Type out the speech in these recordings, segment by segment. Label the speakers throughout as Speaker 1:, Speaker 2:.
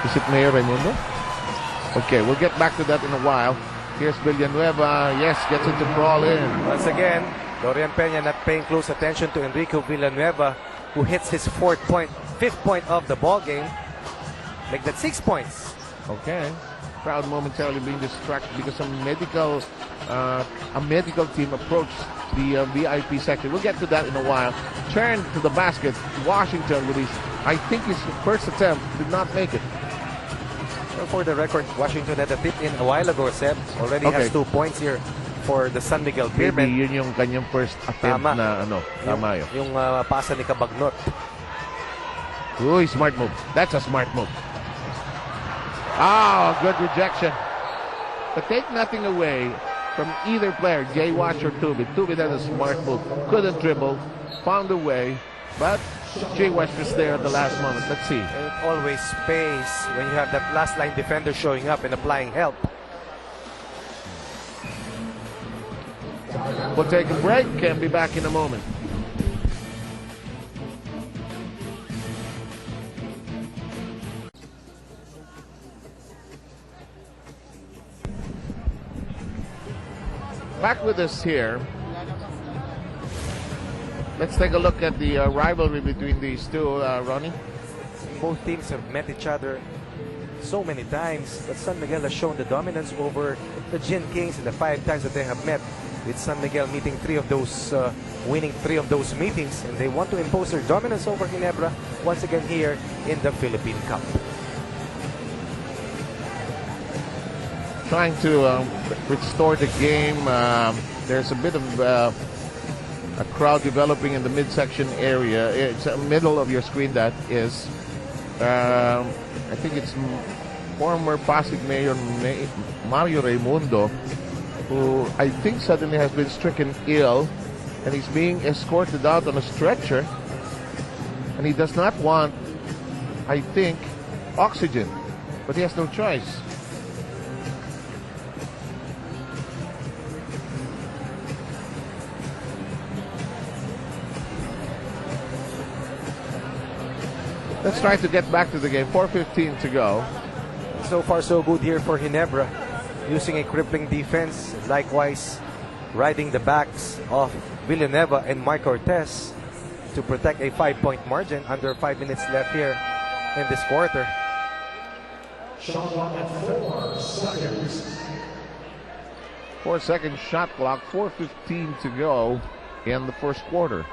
Speaker 1: Is it Mayor Raimundo? Okay, we'll get back to that in a while. Here's Villanueva. Yes, gets it to crawl in.
Speaker 2: Once again, Dorian Peña not paying close attention to Enrico Villanueva, who hits his fifth point of the ball game. Make that 6 points.
Speaker 1: Okay. Crowd momentarily being distracted because a medical team approached the VIP section. We'll get to that in a while. Turn to the basket. Washington with I think his first attempt did not make it.
Speaker 2: Well, for the record, Washington had a tip in a while ago, Seb. Already has 2 points here for the San Miguel Beermen.
Speaker 1: Maybe yun yung kanyang first attempt na tama yun.
Speaker 2: Yung pasa ni Cabagnot.
Speaker 1: Uy, smart move. That's a smart move. Oh, good rejection. But take nothing away from either player, Jay Wash or Tubit. Tubit had a smart move. Couldn't dribble. Found a way. But Jay Wash was there at the last moment. Let's see.
Speaker 2: It always pays when you have that last line defender showing up and applying help.
Speaker 1: We'll take a break. Can be back in a moment. Back with us here. Let's take a look at the rivalry between these two, Ronnie.
Speaker 2: Both teams have met each other so many times, but San Miguel has shown the dominance over the Gin Kings in the 5 times that they have met, with San Miguel meeting winning 3 of those meetings, and they want to impose their dominance over Ginebra once again here in the Philippine Cup.
Speaker 1: Trying to restore the game. There's a bit of a crowd developing in the midsection area. It's the middle of your screen. That is, I think it's former Pasig Mayor Mario Raimundo, who I think suddenly has been stricken ill, and he's being escorted out on a stretcher, and he does not want, I think, oxygen, but he has no choice. Let's try to get back to the game. 4:15 to go.
Speaker 2: So far, so good here for Ginebra, using a crippling defense. Likewise, riding the backs of Villanueva and Mark Cortez to protect a 5-point margin. Under 5 minutes left here in this quarter.
Speaker 3: Shot clock at 4 seconds.
Speaker 1: 4-second shot clock. 4:15 to go in the first quarter.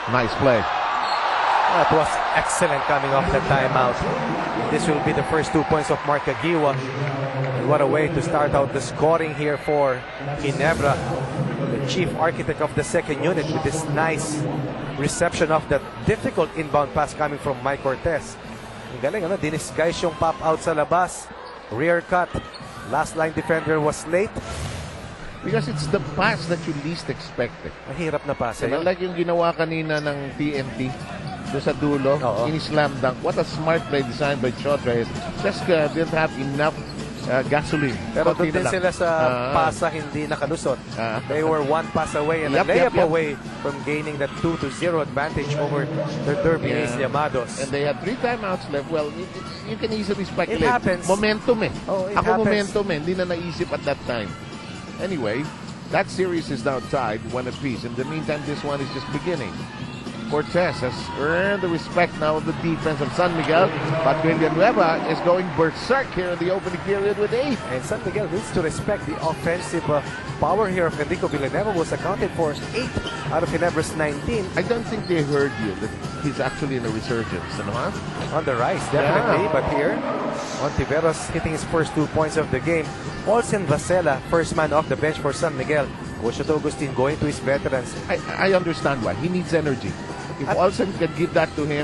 Speaker 1: Nice play.
Speaker 2: That was excellent coming off the timeout. This will be the first 2 points of Mark Aguiwa. And what a way to start out the scoring here for Ginebra. The chief architect of the second unit with this nice reception of that difficult inbound pass coming from Mike Cortez. Ang galing, dinisguise yung pop out sa labas. Rear cut. Last line defender was late.
Speaker 1: Because it's the pass that you least expected.
Speaker 2: Mahirap na pass.
Speaker 1: Like yung ginawa kanina ng TNT doon sa dulo, in-slam dunk. What a smart play designed by Chodres. Just didn't have enough gasoline.
Speaker 2: Pero doon din sila sa pasa hindi nakalusot. They were 1 pass away and a layup away from gaining that 2-0 advantage over their Derby Ace Llamados.
Speaker 1: And they had 3 timeouts left. Well, you can easily speculate.
Speaker 2: It happens.
Speaker 1: Momentum eh.
Speaker 2: Ako
Speaker 1: momentum eh. Hindi na naisip at that time. Anyway, that series is now tied 1 apiece. In the meantime, this one is just beginning. Cortez has earned the respect now of the defense of San Miguel, but Villanueva is going berserk here in the opening period with 8.
Speaker 2: And San Miguel needs to respect the offensive power here of Enrico Villanueva, was accounted for 8 out of Ginebra's 19.
Speaker 1: I don't think they heard you that he's actually in a resurgence,
Speaker 2: On the rise, definitely. But here, Ontiveros hitting his first 2 points of the game. Olsen Vasela, first man off the bench for San Miguel. Coach Agustin going to his veterans.
Speaker 1: I understand why. He needs energy. If Olsen can give that to him,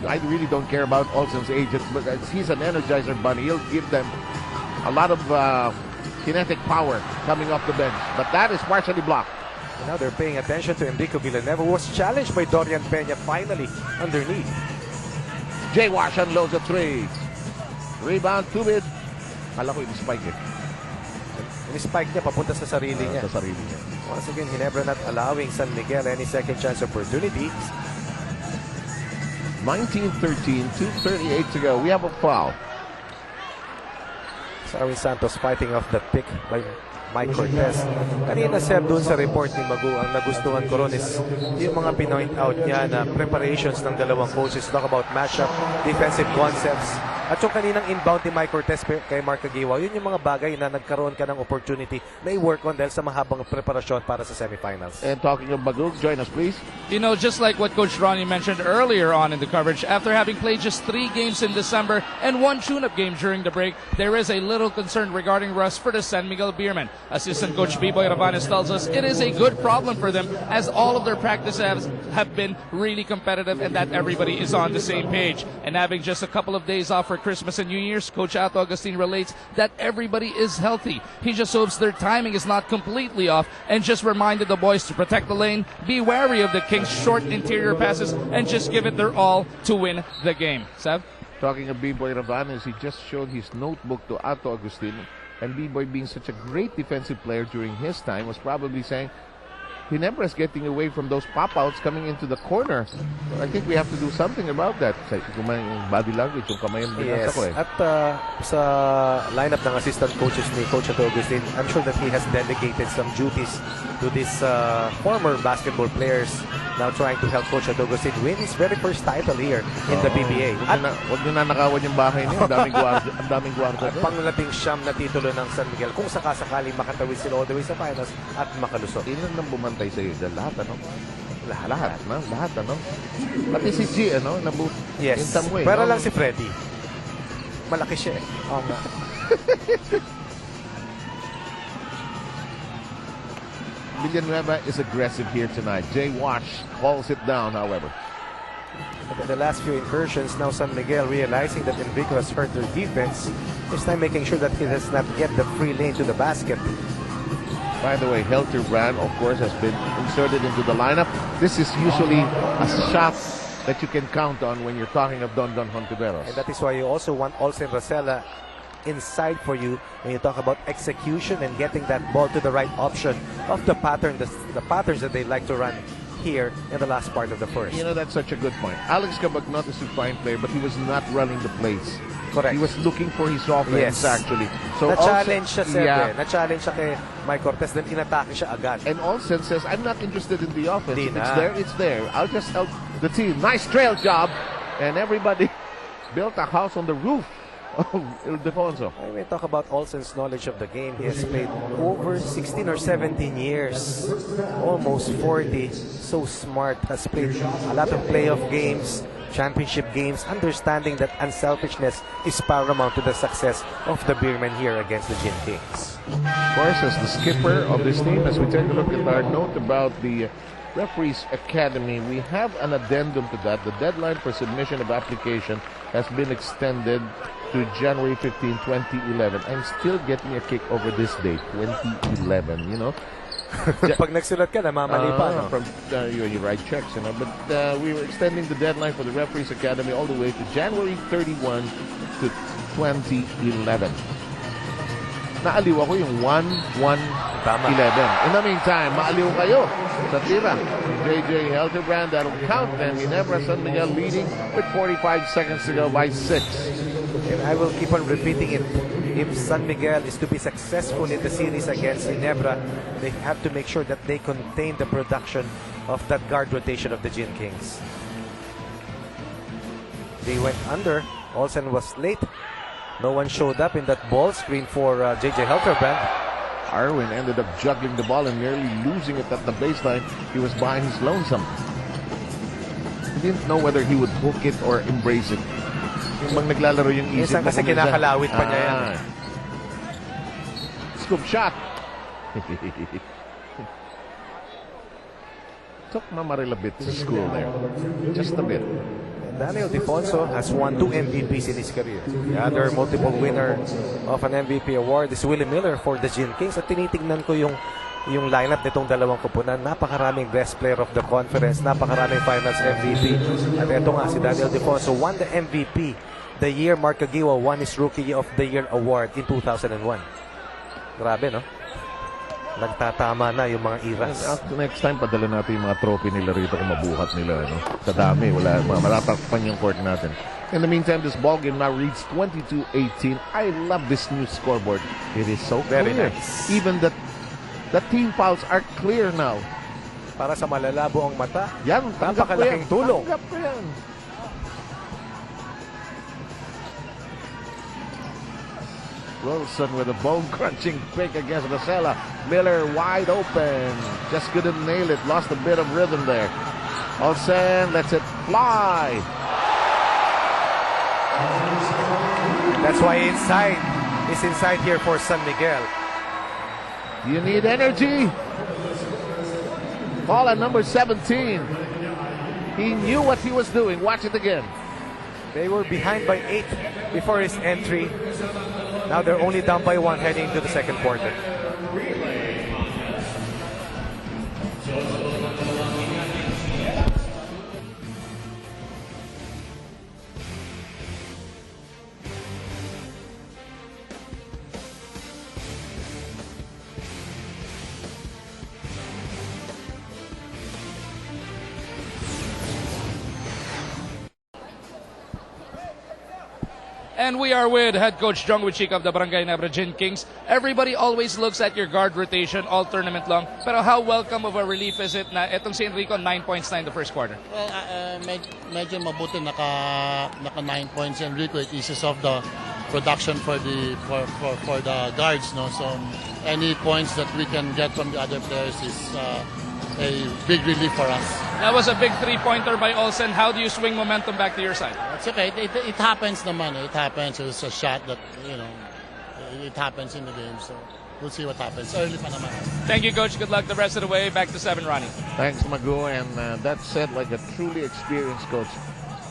Speaker 1: I really don't care about Olsen's age, but he's an energizer bunny. He'll give them a lot of kinetic power coming off the bench. But that is partially blocked.
Speaker 2: And now they're paying attention to Enrico Villanueva, who was challenged by Dorian Peña finally underneath.
Speaker 1: Jay Wash unloads a 3. Rebound, Tubid. Kala ko in-spike eh.
Speaker 2: In-spike niya papunta sa sarili niya.
Speaker 1: Sa sarili niya.
Speaker 2: Once again, Ginebra not allowing San Miguel any second chance opportunities.
Speaker 1: 19-13, 2:38 to go. We have a foul.
Speaker 2: Sarwin Santos fighting off the pick by Mike Cortez. Kanina, Seb, dun sa report ni Magu, ang nagustuhan ko ron is yung mga pinoint out niya na preparations ng dalawang coaches. Talk about matchup, defensive concepts. At yung kaninang inbound ni Mike Cortez kay Mark Agiwa, yun yung mga bagay na nagkaroon ka ng opportunity na i-work on dahil sa mahabang preparasyon para sa semifinals.
Speaker 1: And talking of Bagug, join us please.
Speaker 4: You know, just like what Coach Ronnie mentioned earlier on in the coverage, after having played just 3 games in December and 1 tune-up game during the break, there is a little concern regarding rust for the San Miguel Beermen. Assistant Coach B-Boy Ravanes tells us it is a good problem for them as all of their practices have been really competitive and that everybody is on the same page. And having just a couple of days off for Christmas and New Year's, Coach Ato Agustin relates that everybody is healthy. He just hopes their timing is not completely off and just reminded the boys to protect the lane, be wary of the Kings' short interior passes, and just give it their all to win the game. Seb?
Speaker 1: Talking of B-Boy Ravanes, he just showed his notebook to Ato Agustin. And B-Boy, being such a great defensive player during his time, was probably saying, Ginebra is getting away from those pop-outs coming into the corner. So I think we have to do something about that. Yung body language, yung kamay ang binasa ko eh.
Speaker 2: At sa lineup ng assistant coaches ni Coach Ato Agustin, I'm sure that he has delegated some duties to these former basketball players now trying to help Coach Ato Agustin win his very first title here in the PBA.
Speaker 1: Huwag nyo nanakawan yung bahay niyo. Ang daming gwarda.
Speaker 2: At panglabing-siyam na titulo ng San Miguel kung sakasakali makatawid sila all the way sa finals at makalusot.
Speaker 1: Ilan nang bumantay sa'yo? Lahat, ano? Lahat, no? Lahat, ano? Pati si G, ano?
Speaker 2: Yes.
Speaker 1: In some way,
Speaker 2: pero
Speaker 1: no?
Speaker 2: lang si Freddy. Malaki siya eh. Oo nga.
Speaker 1: Villanueva is aggressive here tonight. Jay Wash calls it down, however.
Speaker 2: But in the last few incursions, now San Miguel realizing that Enrico has hurt their defense, this time making sure that he does not get the free lane to the basket.
Speaker 1: By the way, Helterbrand, of course, has been inserted into the lineup. This is usually a shot that you can count on when you're talking of Don Hontiveros.
Speaker 2: And that is why you also want Olsen Rosella inside for you when you talk about execution and getting that ball to the right option of the pattern, the patterns that they like to run here in the last part of the first.
Speaker 1: You know, that's such a good point. Alex Cabagnot is a fine player, but he was not running the plays.
Speaker 2: Correct.
Speaker 1: He was looking for his offense, actually. So
Speaker 2: na-challenge siya, Sir.
Speaker 1: yeah.
Speaker 2: Na-challenge siya kay Mike Cortez, then inatake siya agad.
Speaker 1: And Olsen says, I'm not interested in the offense.
Speaker 2: Di
Speaker 1: If
Speaker 2: na.
Speaker 1: it's there, it's there. I'll just help the team. Nice trail job. And everybody built a house on the roof of Ildefonso.
Speaker 2: When we talk about Olsen's knowledge of the game, he has played over 16 or 17 years, almost 40. So smart, has played a lot of playoff games, championship games, understanding that unselfishness is paramount to the success of the Beermen here against the Gin Kings.
Speaker 1: Of course, as the skipper of this team, as we take a look at our note about the Referees Academy, we have an addendum to that. The deadline for submission of application has been extended to January 15, 2011. I'm still getting a kick over this date, 2011, you know.
Speaker 2: Pag nagsulat ka, namamali pa. No?
Speaker 1: From you write checks, you know. But we were extending the deadline for the Referees Academy all the way to January 31 to 2011. Naaliw ako yung 1-1-11. In the meantime, maaliw kayo sa tira. JJ Helterbrand, that'll count. And Ginebra San Miguel leading with 45 seconds to go by 6.
Speaker 2: And I will keep on repeating it. If San Miguel is to be successful in the series against Ginebra, they have to make sure that they contain the production of that guard rotation of the Gin Kings. They went under. Olsen was late. No one showed up in that ball screen for JJ Helterbrand.
Speaker 1: Arwin ended up juggling the ball and nearly losing it at the baseline. He was behind his lonesome. He didn't know whether he would hook it or embrace it. Yung bang naglalaro yung isip
Speaker 2: Minsan kasi kinakalawit pa niya yan.
Speaker 1: Scoop shot. Took Mamaril a bit to school there. Just a bit.
Speaker 2: Daniel Defonso has won 2 MVPs in his career. The other multiple winner of an MVP award is Willie Miller for the Gin Kings. At tinitignan ko yung lineup nitong dalawang kupunan. Napakaraming best player of the conference. Napakaraming finals MVP. At ito nga si Daniel Defonso won the MVP the year Mark Agiwa won his Rookie of the Year award in 2001. Grabe, no? Nagtatama na yung mga iras.
Speaker 1: Next time, padala natin yung mga trophy nila rito kung mabuhat nila. No? Sa dami, matatakpan yung court natin. In the meantime, this ball game now reads 22-18. I love this new scoreboard. It is so
Speaker 2: Very
Speaker 1: clear.
Speaker 2: nice.
Speaker 1: Even the team fouls are clear now.
Speaker 2: Para sa malalabo ang mata,
Speaker 1: Yan, tanggap ko
Speaker 2: napakalaking
Speaker 1: yan.
Speaker 2: tulong.
Speaker 1: Tanggap ko yan. Wilson with a bone-crunching pick against Rosella. Miller wide open. Just couldn't nail it. Lost a bit of rhythm there. Olsen lets it fly.
Speaker 2: That's why he's inside here for San Miguel.
Speaker 1: You need energy. Ball at number 17. He knew what he was doing. Watch it again.
Speaker 2: They were behind by 8 before his entry. Now they're only down by 1 heading into the second quarter.
Speaker 4: And we are with head coach Jong Wichik of the Barangay Ginebra Gin Kings. Everybody always looks at your guard rotation all tournament long. Pero how welcome of a relief is it na etong si Enrico 9 points na in the first quarter?
Speaker 5: Well, medyo mabuti naka 9 points si Enrico. It eases off the production for the guards, no. So any points that we can get from the other players is a big relief for us.
Speaker 4: That was a big three-pointer by Olsen. How do you swing momentum back to your side?
Speaker 5: It's okay. It happens naman. It happens. It was a shot that, it happens in the game. So we'll see what happens. Early pa naman.
Speaker 4: Thank you, Coach. Good luck the rest of the way. Back to 7, Ronnie.
Speaker 1: Thanks, Magu. And that said like a truly experienced coach.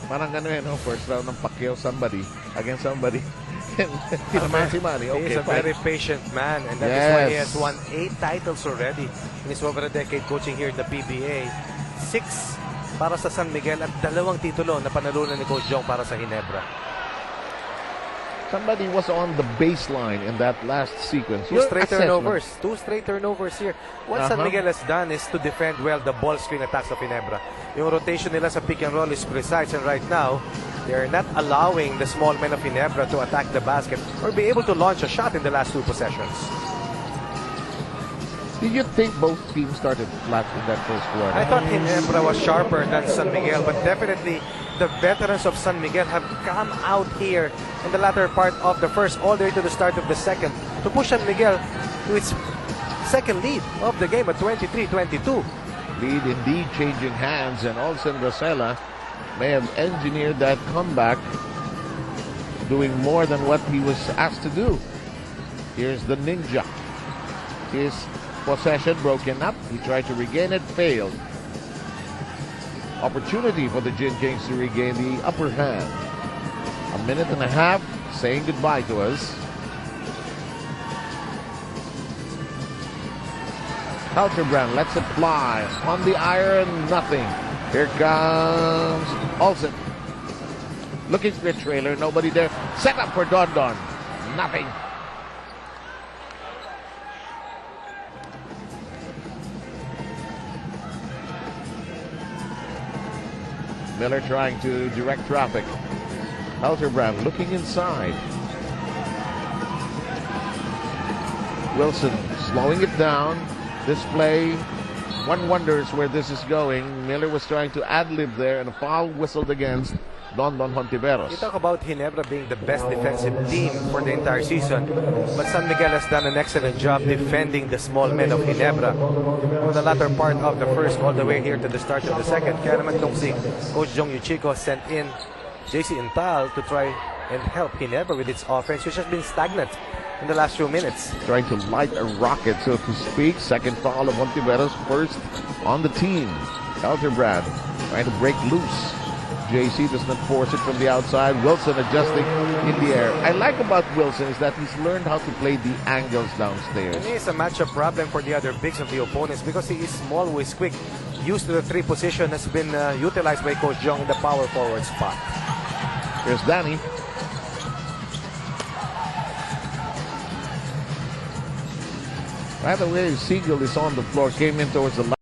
Speaker 1: Parang first round ng Pacquiao somebody against somebody.
Speaker 2: He's a very patient man, and that is why he has won 8 titles already in his over a decade coaching here in the PBA. 6 para sa San Miguel at 2 titulo na panalunan ni Coach Jong para sa Ginebra.
Speaker 1: Somebody was on the baseline in that last sequence.
Speaker 2: 2 straight turnovers. 2 straight turnovers here. What San Miguel has done is to defend well the ball screen attacks of Ginebra. Yung rotation nila sa pick and roll is precise, and right now, they are not allowing the small men of Ginebra to attack the basket or be able to launch a shot in the last 2 possessions.
Speaker 1: Did you think both teams started flat in that first quarter?
Speaker 2: I thought Ginebra was sharper than San Miguel, but definitely the veterans of San Miguel have come out here in the latter part of the first all the way to the start of the second to push San Miguel to its second lead of the game at 23-22.
Speaker 1: Lead indeed changing hands, and Olsen Rosella may have engineered that comeback, doing more than what he was asked to do. Here's the Ninja. His possession broken up. He tried to regain it, failed. Opportunity for the Gin Kings to regain the upper hand. A minute and a half saying goodbye to us. Halterbrand lets it fly. On the iron, nothing. Here comes Olsen. Looking for a trailer, nobody there. Set up for Don Don. Nothing. Miller trying to direct traffic. Halterbrand looking inside. Wilson slowing it down. This play, one wonders where this is going. Miller was trying to ad-lib there, and a foul whistled against Don Hontiveros.
Speaker 2: You talk about Ginebra being the best defensive team for the entire season, but San Miguel has done an excellent job defending the small men of Ginebra. For the latter part of the first all the way here to the start of the second, kaya naman itong si Coach Jong Wichik sent in JC Intal to try and help Ginebra with its offense, which has been stagnant in the last few minutes.
Speaker 1: Trying to light a rocket, so to speak. Second foul of Hontiveros, first on the team. Halterbrand trying to break loose. JC does not force it from the outside. Wilson adjusting in the air. I like about Wilson is that he's learned how to play the angles downstairs.
Speaker 2: And he is a matchup problem for the other bigs of the opponents because he is small, he's quick. Used to the 3 position, has been utilized by Coach Jong in the power forward spot.
Speaker 1: Here's Danny. By the way, Siegel is on the floor, came in towards the